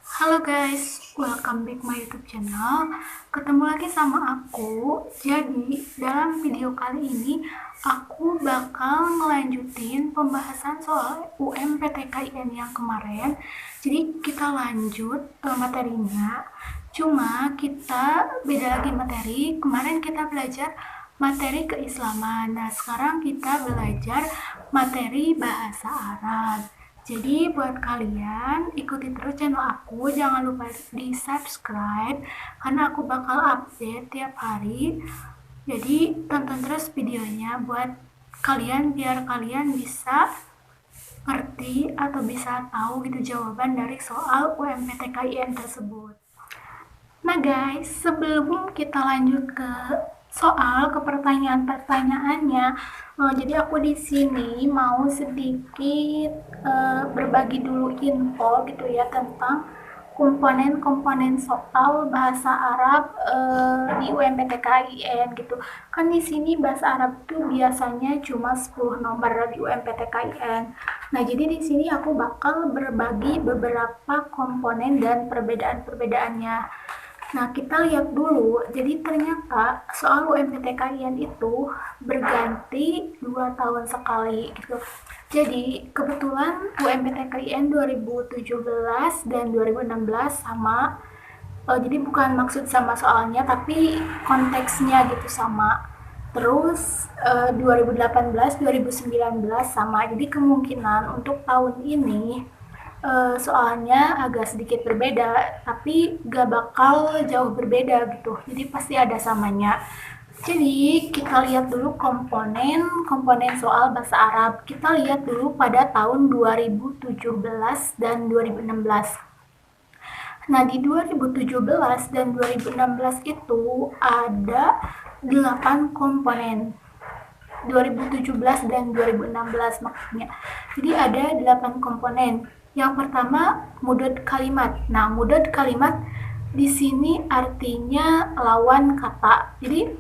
Halo guys, welcome back my YouTube channel. Ketemu lagi sama aku. Jadi, dalam video kali ini aku bakal ngelanjutin pembahasan soal UMPTKIN yang kemarin. Jadi, kita lanjut materinya. Cuma kita beda lagi materi. Kemarin kita belajar materi keislaman. Nah, sekarang kita belajar materi bahasa Arab. Jadi buat kalian ikuti terus channel aku, jangan lupa di subscribe karena aku bakal update tiap hari. Jadi tonton terus videonya buat kalian biar kalian bisa ngerti atau bisa tahu gitu jawaban dari soal UMPTKIN tersebut. Nah guys, sebelum kita lanjut ke soal ke pertanyaan-pertanyaannya, jadi aku di sini mau sedikit berbagi dulu info gitu ya tentang komponen-komponen soal bahasa Arab di UMPTKIN gitu. Kan di sini bahasa Arab tuh biasanya cuma 10 nomor di UMPTKIN. Nah, jadi di sini aku bakal berbagi beberapa komponen dan perbedaan-perbedaannya. Nah, kita lihat dulu. Jadi ternyata soal UMPTKIN itu berganti 2 tahun sekali gitu. Jadi kebetulan UMPTKIN 2017 dan 2016 sama. Jadi bukan maksud sama soalnya, tapi konteksnya gitu sama. Terus 2018, 2019 sama. Jadi kemungkinan untuk tahun ini soalnya agak sedikit berbeda, tapi gak bakal jauh berbeda gitu. Jadi pasti ada samanya. Jadi kita lihat dulu komponen soal bahasa Arab. Kita lihat dulu pada tahun 2017 dan 2016. Nah, di 2017 dan 2016 itu ada 8 komponen. 2017 dan 2016 maksudnya. Jadi ada 8 komponen. Yang pertama, mudad kalimat. Nah, mudad kalimat di sini artinya lawan kata. Jadi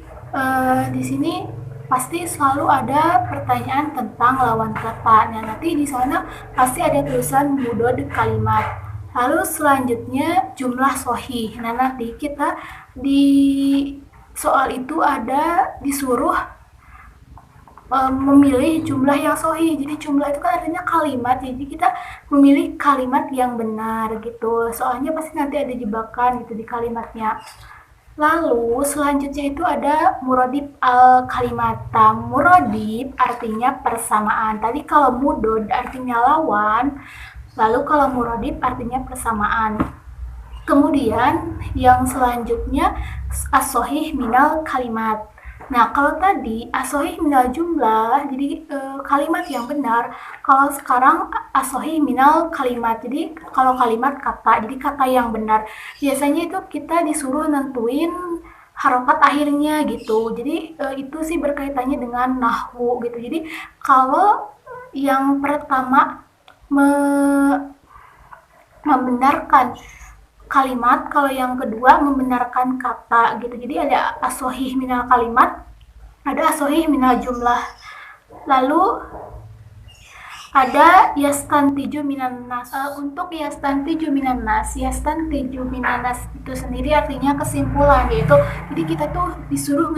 di sini pasti selalu ada pertanyaan tentang lawan kata. Nah, nanti di sana pasti ada tulisan mudad kalimat. Lalu selanjutnya jumlah sohih. Nah, nanti kita di soal itu ada disuruh memilih jumlah yang sahih. Jadi jumlah itu kan artinya kalimat, jadi kita memilih kalimat yang benar gitu. Soalnya pasti nanti ada jebakan gitu di kalimatnya. Lalu selanjutnya itu ada muradib al kalimata. Muradib artinya persamaan. Tadi kalau mudod artinya lawan, lalu kalau muradib artinya persamaan. Kemudian yang selanjutnya as-sahih minal kalimat. Nah, kalau tadi as-sahih minal jumlah, jadi kalimat yang benar. Kalau sekarang as-sahih minal kalimat, jadi kalau kalimat kata, jadi kata yang benar. Biasanya itu kita disuruh nentuin harokat akhirnya gitu. Jadi itu sih berkaitannya dengan nahwu gitu. Jadi kalau yang pertama membenarkan kalimat, kalau yang kedua membenarkan kata gitu. Jadi ada as-sahih minal kalimat, ada as-sahih minal jumlah. Lalu ada yastantiju minan nas. Untuk yastantiju minan nas, yastantiju minan nas itu sendiri artinya kesimpulan, yaitu jadi kita tuh disuruh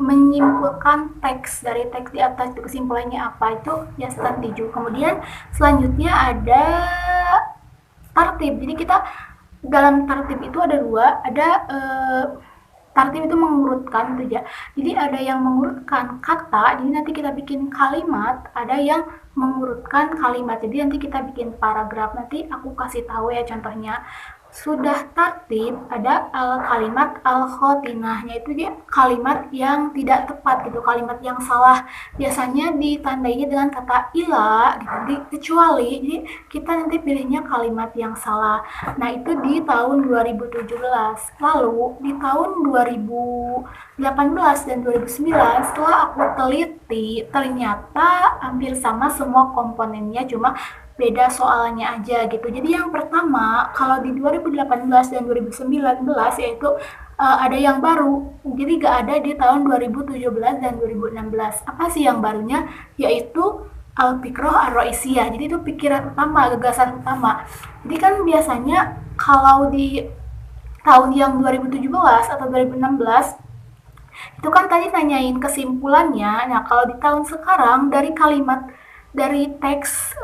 menyimpulkan teks dari teks di atas, itu kesimpulannya apa, itu yastantiju. Kemudian selanjutnya ada tartib. Jadi kita dalam tartib itu ada dua, ada tartib itu mengurutkan gitu ya. Jadi ada yang mengurutkan kata, jadi nanti kita bikin kalimat, ada yang mengurutkan kalimat, jadi nanti kita bikin paragraf. Nanti aku kasih tahu ya contohnya. Sudah tartib ada al kalimat al khotinahnya, itu dia kalimat yang tidak tepat gitu, kalimat yang salah. Biasanya ditandainya dengan kata ila gitu, kecuali. Jadi kita nanti pilihnya kalimat yang salah. Nah, itu di tahun 2017. Lalu di tahun 2018 dan 2009 setelah aku teliti, ternyata hampir sama semua komponennya, cuma beda soalnya aja gitu. Jadi yang pertama, kalau di 2018 dan 2019 yaitu ada yang baru. Jadi gak ada di tahun 2017 dan 2016. Apa sih yang barunya? Yaitu al-fikroh ar-roisiyah. Jadi itu pikiran utama, gagasan utama. Jadi kan biasanya kalau di tahun yang 2017 atau 2016 itu kan tadi nanyain kesimpulannya. Nah, kalau di tahun sekarang dari kalimat dari teks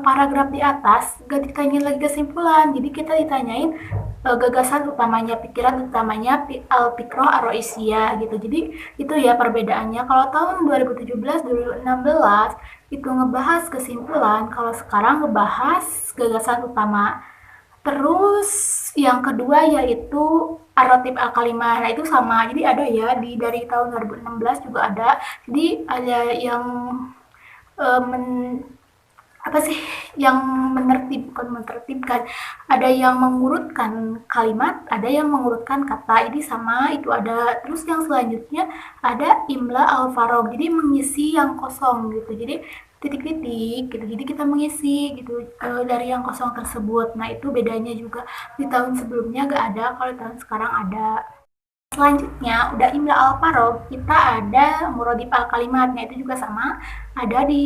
paragraf di atas gak ditanyain lagi kesimpulan. Jadi kita ditanyain gagasan utamanya, pikiran utamanya al-fikroh ar-roisiyah gitu. Jadi itu ya perbedaannya. Kalau tahun 2017 2016 itu ngebahas kesimpulan, kalau sekarang ngebahas gagasan utama. Terus yang kedua yaitu Ar-Ratib Al-Kalimah. Nah, itu sama. Jadi ada ya di dari tahun 2016 juga ada. Jadi ada yang men, apa sih yang bukan menertibkan, ada yang mengurutkan kalimat, ada yang mengurutkan kata, ini sama itu ada. Terus yang selanjutnya ada imla al-farog, jadi mengisi yang kosong gitu. Jadi titik-titik gitu, jadi kita mengisi gitu dari yang kosong tersebut. Nah, itu bedanya juga, di tahun sebelumnya gak ada, kalau di tahun sekarang ada. Selanjutnya udah imla al-farog, kita ada murodif al-kalimat. Nah, itu juga sama, ada di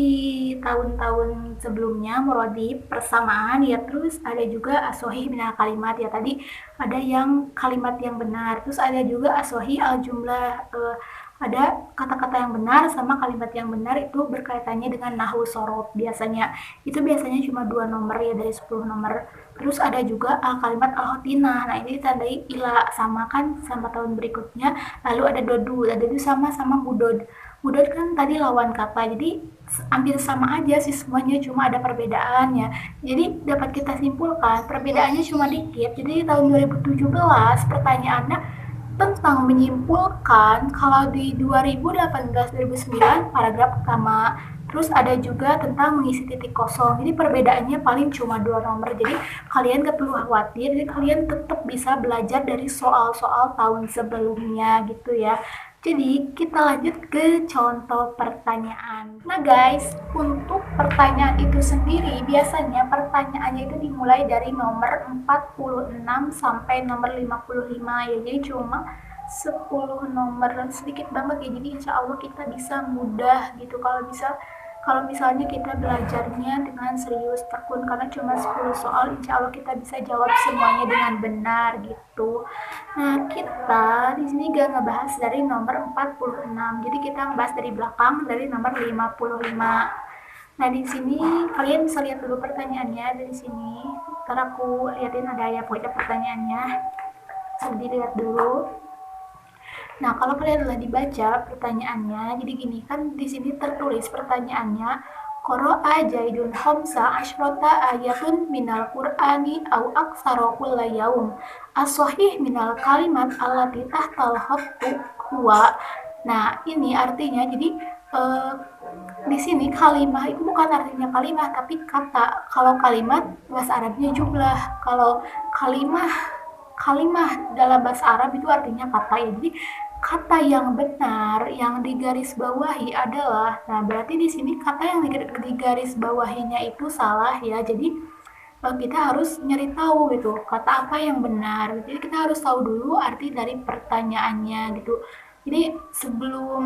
tahun-tahun sebelumnya murodif persamaan ya. Terus ada juga asohi minal kalimat ya, tadi ada yang kalimat yang benar. Terus ada juga asohi al-jumlah, ada kata-kata yang benar sama kalimat yang benar itu berkaitannya dengan nahwu sorof. Biasanya cuma 2 nomor ya dari 10 nomor. Terus ada juga kalimat al-hotinah. Nah, ini ditandai ila, sama kan sama tahun berikutnya. Lalu ada dodu. Dodu sama mudod. Mudod kan tadi lawan kata. Jadi hampir sama aja sih semuanya, cuma ada perbedaannya. Jadi dapat kita simpulkan perbedaannya cuma dikit. Jadi di tahun 2017 pertanyaannya tentang menyimpulkan, kalau di 2018-2009 paragraf pertama. Terus ada juga tentang mengisi titik kosong. Jadi perbedaannya paling cuma 2 nomor. Jadi kalian gak perlu khawatir. Jadi kalian tetap bisa belajar dari soal-soal tahun sebelumnya gitu ya. Jadi kita lanjut ke contoh pertanyaan. Nah guys, untuk pertanyaan itu sendiri biasanya pertanyaannya itu dimulai dari nomor 46 sampai nomor 55 ya. Jadi cuma 10 nomor, sedikit banget ya. Jadi insya Allah kita bisa mudah gitu kalau misalnya kita belajarnya dengan serius tekun, karena cuma 10 soal insya Allah kita bisa jawab semuanya dengan benar gitu. Nah, kita di sini gak ngebahas dari nomor 46, jadi kita ngebahas dari belakang dari nomor 55. Nah, di sini kalian bisa lihat dulu pertanyaannya dari sini. Ntar aku liatin ada ya pokoknya pertanyaannya. Bisa dilihat dulu. Nah, kalau kalian udah dibaca pertanyaannya, jadi gini kan di sini tertulis pertanyaannya, Qara'a Zaidun khamsa asyrota ayatun minal Qur'ani au aktsara kulla yaum. As-shahih minal kalimat allati tahtal khattu huwa. Nah, ini artinya jadi di sini kalimah itu bukan artinya kalimah tapi kata. Kalau kalimat bahasa Arabnya jumlah. Kalau kalimah dalam bahasa Arab itu artinya kata ya. Jadi kata yang benar yang digarisbawahi adalah, nah berarti di sini kata yang digarisbawahinya itu salah ya. Jadi kita harus nyari tahu gitu kata apa yang benar. Jadi kita harus tahu dulu arti dari pertanyaannya gitu. Jadi sebelum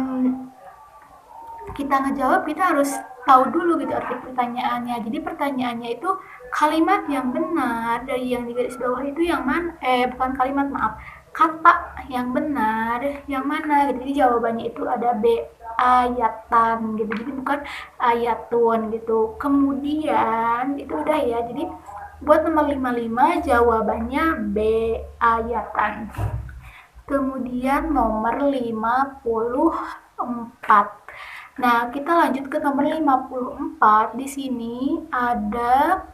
kita ngejawab kita harus tahu dulu gitu arti pertanyaannya. Jadi pertanyaannya itu kalimat yang benar dari yang digarisbawahi itu yang mana? Bukan kalimat, maaf. Kata yang benar yang mana? Jadi jawabannya itu ada B, ayatan gitu. Jadi bukan ayatun gitu. Kemudian itu udah ya. Jadi buat nomor 55 jawabannya B, ayatan. Kemudian nomor 54. Nah, kita lanjut ke nomor 54. Di sini ada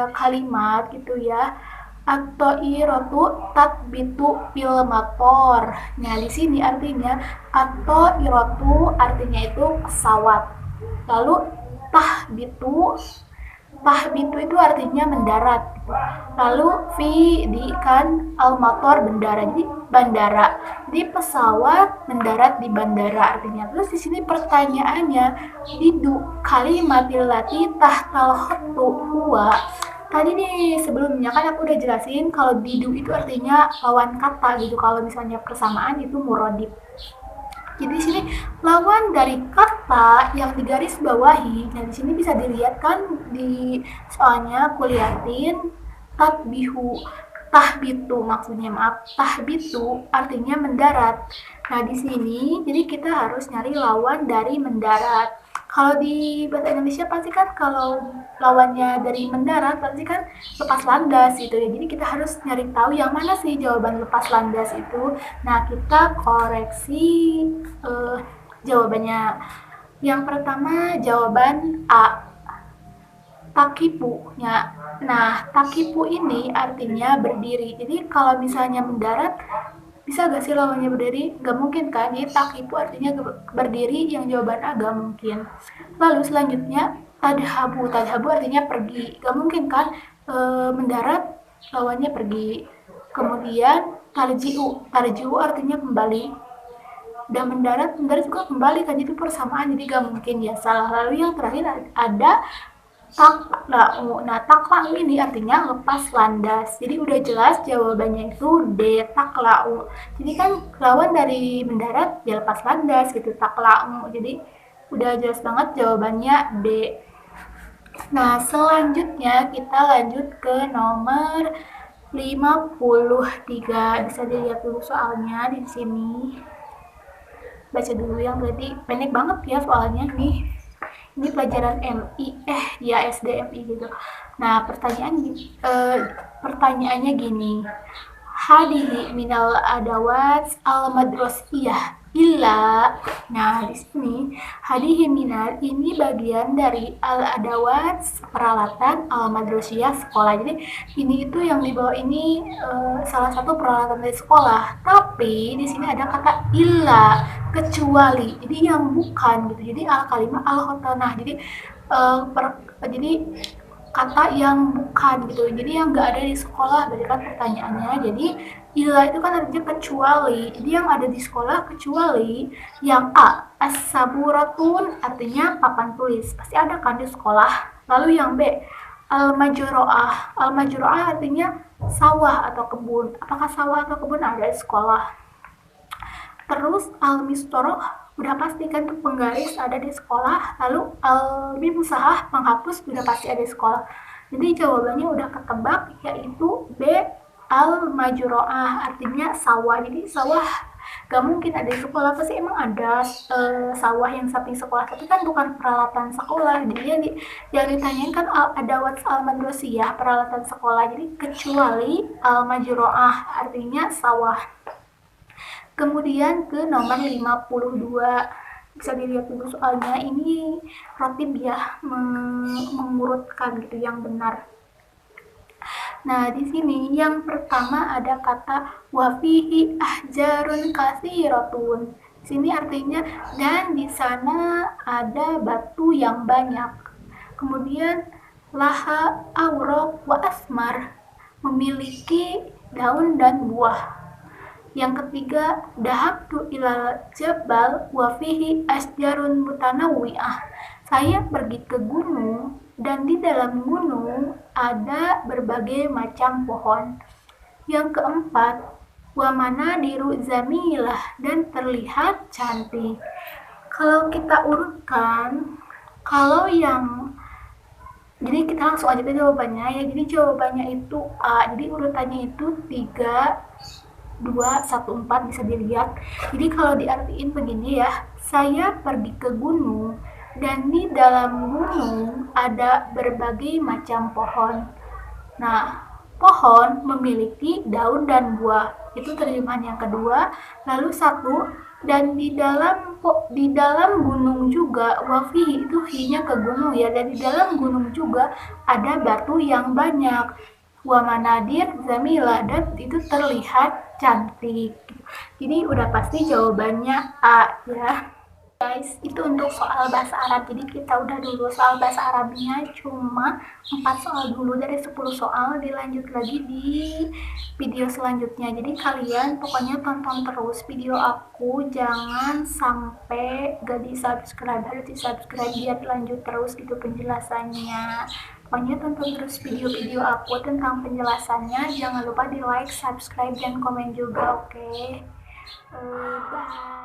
kalimat gitu ya. At-ta'iratu tatbitu fil mator. Nah, di sini artinya at-ta'iratu artinya itu pesawat. Lalu tahbitu itu artinya mendarat. Lalu fi di kan al-mator bandara. Jadi bandara. Jadi pesawat mendarat di bandara artinya. Terus di sini pertanyaannya, didu kalimatil lati tahtal khattu huwa. Tadi nih sebelumnya kan aku udah jelasin kalau didu itu artinya lawan kata gitu. Kalau misalnya persamaan itu muradif. Jadi di sini lawan dari kata yang digaris bawahi. Nah, di sini bisa dilihat kan di soalnya aku liatin tatbihu. Tahbitu maksudnya, maaf. Tahbitu artinya mendarat. Nah, di sini jadi kita harus nyari lawan dari mendarat. Kalau di bahasa Indonesia pasti kan kalau lawannya dari mendarat pasti kan lepas landas gitu ya. Jadi kita harus nyari tahu yang mana sih jawaban lepas landas itu. Nah, kita koreksi jawabannya. Yang pertama jawaban A, takipu. Nah, takipu ini artinya berdiri. Jadi kalau misalnya mendarat, bisa gak sih lawannya berdiri? Gak mungkin kan? Jadi takipu artinya berdiri, yang jawaban A gak mungkin. Lalu selanjutnya tadhabu. Tadhabu artinya pergi. Gak mungkin kan mendarat lawannya pergi. Kemudian tarji'u. Tarji'u artinya kembali. Udah mendarat juga kembali kan, itu persamaan, jadi gak mungkin ya salah. Lalu yang terakhir ada takla'u. Nah, takla'u ini artinya lepas landas. Jadi udah jelas jawabannya itu D, takla'u. Jadi kan lawan dari mendarat ya lepas landas gitu, takla'u. Jadi udah jelas banget jawabannya D. Nah, selanjutnya kita lanjut ke nomor 53. Bisa dilihat dulu soalnya di sini. Baca dulu yang tadi, pendek banget ya soalnya nih. Ini pelajaran MI, ya SDMI gitu. Nah, pertanyaannya gini. Hadihi minal adawat al-madrasiyah illa. Nah, di sini hadihi minal ini bagian dari al-adawat, peralatan, al-madrasiyah, sekolah. Jadi ini itu yang dibawa ini salah satu peralatan dari sekolah. Tapi di sini ada kata illa, kecuali. Jadi yang bukan gitu. Jadi al-kalimah al-khotonah. Jadi kata yang bukan gitu, jadi yang nggak ada di sekolah. Berarti kan pertanyaannya, jadi illa itu kan artinya kecuali, jadi yang ada di sekolah kecuali yang A, as-saburatun artinya papan tulis, pasti ada kan di sekolah. Lalu yang B, al-majro'ah. Al-majro'ah artinya sawah atau kebun. Apakah sawah atau kebun ada di sekolah? Terus al-mistoroh udah pasti kan tuh penggaris ada di sekolah. Lalu al-mimsahah penghapus udah pasti ada di sekolah. Jadi jawabannya udah ketebak, yaitu B, al-majro'ah artinya sawah. Jadi sawah gak mungkin ada di sekolah, pasti emang ada sawah yang samping sekolah, tapi kan bukan peralatan sekolah. Jadi yang ditanyain kan adawat al-madrasiyah, peralatan sekolah. Jadi kecuali al-majro'ah artinya sawah. Kemudian ke nomor 52. Bisa dilihat dulu soalnya, ini rotib ya, mengurutkan gitu yang benar. Nah, di sini yang pertama ada kata wafihi ahjarun katsiratun. Sini artinya dan di sana ada batu yang banyak. Kemudian laha auraq wa asmar, memiliki daun dan buah. Yang ketiga, dahabtu ilal jabal wa fihi asjarun mutanawwi'ah. Saya pergi ke gunung dan di dalam gunung ada berbagai macam pohon. Yang keempat, wa manadiru zamilah, dan terlihat cantik. Kalau kita urutkan, jadi kita langsung aja ke jawabannya ya. Jadi jawabannya itu A. Jadi urutannya itu 3, 2, 1, 4, bisa dilihat. Jadi kalau diartiin begini ya, saya pergi ke gunung dan di dalam gunung ada berbagai macam pohon. Nah, pohon memiliki daun dan buah. Itu terjemahan yang kedua. Lalu 1, dan di dalam gunung juga, wafihi itu hi-nya ke gunung ya, dan di dalam gunung juga ada batu yang banyak. Wa manadir zamila, dan itu terlihat cantik. Jadi udah pasti jawabannya A ya. Guys, itu untuk soal bahasa Arab. Jadi kita udah dulu soal bahasa Arabnya, cuma 4 soal dulu dari 10 soal, dilanjut lagi di video selanjutnya. Jadi kalian pokoknya tonton terus video aku, jangan sampai gak di subscribe, harus di subscribe biar lanjut terus gitu penjelasannya. Pokoknya tonton terus video-video aku tentang penjelasannya. Jangan lupa di like, subscribe, dan komen juga, oke? Bye.